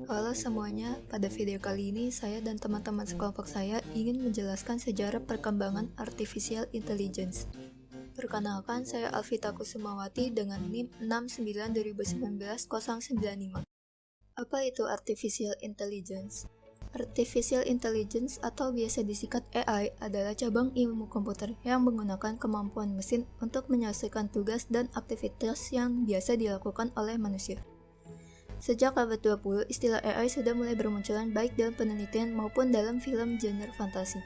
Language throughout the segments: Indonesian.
Halo semuanya, pada video kali ini saya dan teman-teman sekelompok saya ingin menjelaskan sejarah perkembangan Artificial Intelligence. Perkenalkan, saya Alvita Kusumawati dengan NIM 692019-095. Apa itu Artificial Intelligence? Artificial Intelligence atau biasa disingkat AI adalah cabang ilmu komputer yang menggunakan kemampuan mesin untuk menyelesaikan tugas dan aktivitas yang biasa dilakukan oleh manusia. Sejak abad 20, istilah AI sudah mulai bermunculan baik dalam penelitian maupun dalam film genre fantasi.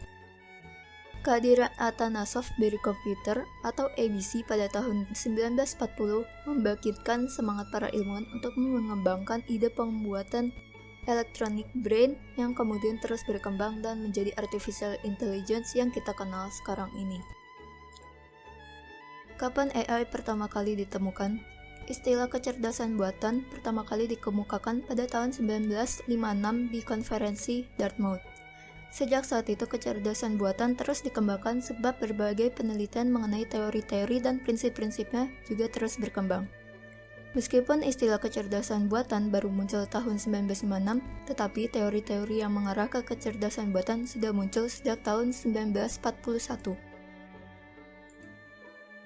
Kehadiran Atanasov Berry Computer atau ABC pada tahun 1940 membangkitkan semangat para ilmuwan untuk mengembangkan ide pembuatan electronic brain yang kemudian terus berkembang dan menjadi artificial intelligence yang kita kenal sekarang ini. Kapan AI pertama kali ditemukan? Istilah kecerdasan buatan pertama kali dikemukakan pada tahun 1956 di konferensi Dartmouth. Sejak saat itu, kecerdasan buatan terus dikembangkan sebab berbagai penelitian mengenai teori-teori dan prinsip-prinsipnya juga terus berkembang. Meskipun istilah kecerdasan buatan baru muncul tahun 1956, tetapi teori-teori yang mengarah ke kecerdasan buatan sudah muncul sejak tahun 1941.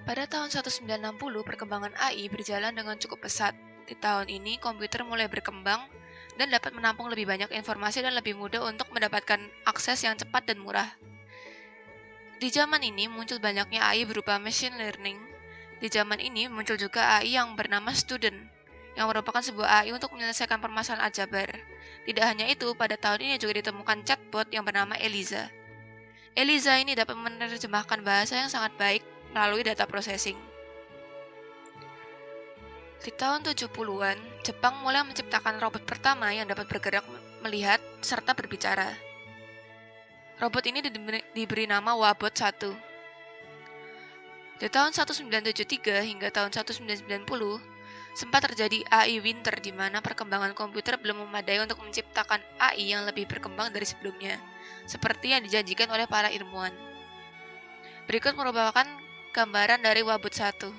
Pada tahun 1960, perkembangan AI berjalan dengan cukup pesat. Di tahun ini, komputer mulai berkembang dan dapat menampung lebih banyak informasi dan lebih mudah untuk mendapatkan akses yang cepat dan murah. Di zaman ini, muncul banyaknya AI berupa machine learning. Di zaman ini, muncul juga AI yang bernama Student, yang merupakan sebuah AI untuk menyelesaikan permasalahan aljabar. Tidak hanya itu, pada tahun ini juga ditemukan chatbot yang bernama Eliza. Eliza ini dapat menerjemahkan bahasa yang sangat baik melalui data processing. Di tahun 70-an, Jepang mulai menciptakan robot pertama yang dapat bergerak, melihat, serta berbicara. Robot ini diberi nama Wabot 1. Di tahun 1973 hingga tahun 1990, sempat terjadi AI winter di mana perkembangan komputer belum memadai untuk menciptakan AI yang lebih berkembang dari sebelumnya, seperti yang dijanjikan oleh para ilmuwan. Berikut merupakan gambaran dari Wabot 1.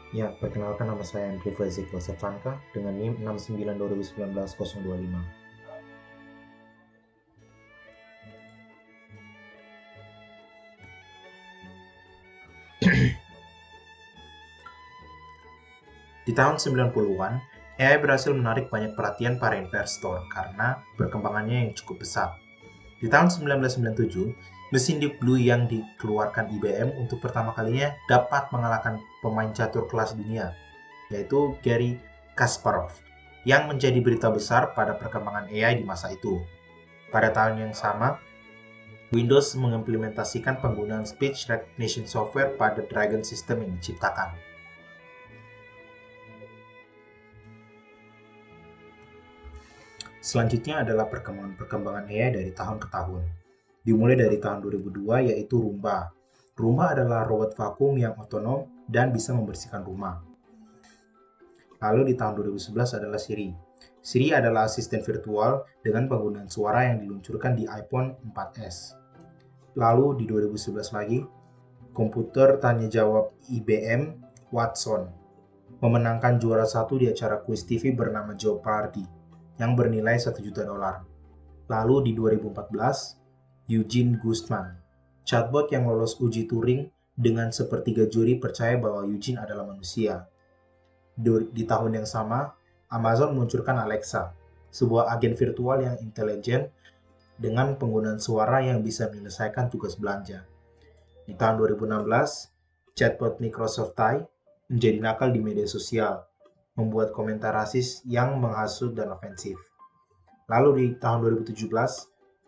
Ya, perkenalkan nama saya Andrew Ezekiel Sefanka dengan NIM 692019-025. Di tahun 90-an, AI berhasil menarik banyak perhatian para investor karena perkembangannya yang cukup pesat. Di tahun 1997, mesin Deep Blue yang dikeluarkan IBM untuk pertama kalinya dapat mengalahkan pemain catur kelas dunia, yaitu Garry Kasparov, yang menjadi berita besar pada perkembangan AI di masa itu. Pada tahun yang sama, Windows mengimplementasikan penggunaan speech recognition software pada Dragon System yang diciptakan. Selanjutnya adalah perkembangan AI dari tahun ke tahun. Dimulai dari tahun 2002 yaitu Roomba. Roomba adalah robot vakum yang otonom dan bisa membersihkan rumah. Lalu di tahun 2011 adalah Siri. Siri adalah asisten virtual dengan penggunaan suara yang diluncurkan di iPhone 4S. Lalu di 2011 lagi, komputer tanya jawab IBM Watson memenangkan juara satu di acara kuis TV bernama Jeopardy yang bernilai $1 juta. Lalu di 2014, Eugene Guzman, chatbot yang lolos uji Turing dengan sepertiga juri percaya bahwa Eugene adalah manusia. Di tahun yang sama, Amazon meluncurkan Alexa, sebuah agen virtual yang intelijen dengan penggunaan suara yang bisa menyelesaikan tugas belanja. Di tahun 2016, chatbot Microsoft Tai menjadi nakal di media sosial, membuat komentar rasis yang menghasut dan ofensif. Lalu di tahun 2017,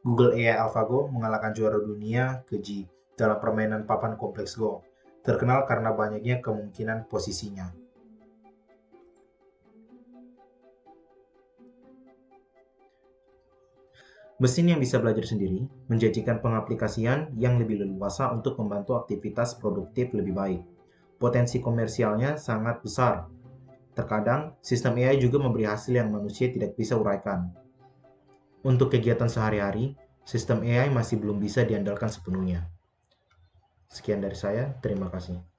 Google AI AlphaGo mengalahkan juara dunia Keji dalam permainan papan kompleks Go, terkenal karena banyaknya kemungkinan posisinya. Mesin yang bisa belajar sendiri menjanjikan pengaplikasian yang lebih leluasa untuk membantu aktivitas produktif lebih baik. Potensi komersialnya sangat besar. Terkadang, sistem AI juga memberi hasil yang manusia tidak bisa uraikan. Untuk kegiatan sehari-hari, sistem AI masih belum bisa diandalkan sepenuhnya. Sekian dari saya, terima kasih.